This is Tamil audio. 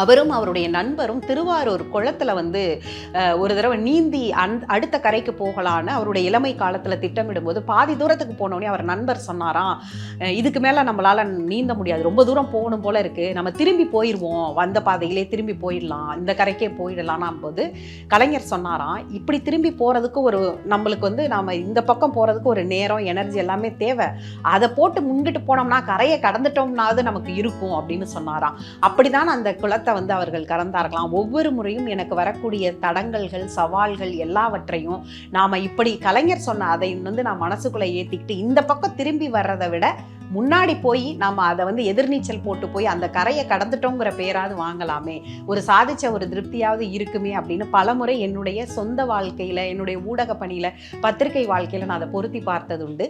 அவரும் அவருடைய நண்பரும் திருவாரூர் குளத்துல வந்து ஒரு தடவை நீந்தி அடுத்த கரைக்கு போகலான்னு அவருடைய இளமை காலத்துல திட்டமிடும்போது பாதி தூரத்துக்கு போனோடனே அவர் நண்பர் சொன்னாராம், இதுக்கு மேல நம்மளால நீந்த முடியாது, ரொம்ப தூரம் போகணும் போல இருக்கு, நம்ம திரும்பி போயிடுவோம், வந்த பாதையிலே திரும்பி போயிடலாம், இந்த கரைக்கே போயிடலாம் போது கலைஞர் சொன்னாராம், இப்படி திரும்பி போறதுக்கு ஒரு நம்மளுக்கு வந்து நாம இந்த பக்கம் போறதுக்கு ஒரு நேரம் எனர்ஜி எல்லாமே தேவை, அதை போட்டு முன்கிட்டு போனோம்னா கரையை கடந்துட்டோம்னாவது நமக்கு இருக்கும் அப்படின்னு சொன்னாராம். அப்படிதான் அந்த குளத்தை வந்து அவர்கள் கடந்தார்களாம். ஒவ்வொரு முறையும் எனக்கு வரக்கூடிய தடங்கல்கள், சவால்கள் எல்லாவற்றையும் நாம இப்படி கலைஞர் சொன்ன அதை வந்து நான் மனசுக்குள்ள ஏத்திக்கிட்டு இந்த பக்கம் திரும்பி வர்றதை விட முன்னாடி போய் நம்ம அதை வந்து எதிர்நீச்சல் போட்டு போய் அந்த கரையை கடந்துட்டோங்கிற பேராது வாங்கலாமே, ஒரு சாதிச்ச ஒரு திருப்தியாவது இருக்குமே அப்படின்னு பலமுறை என்னுடைய சொந்த வாழ்க்கையில, என்னுடைய ஊடக பணியில, பத்திரிகை வாழ்க்கையில நான் அதை பொருத்தி பார்த்தது உண்டு.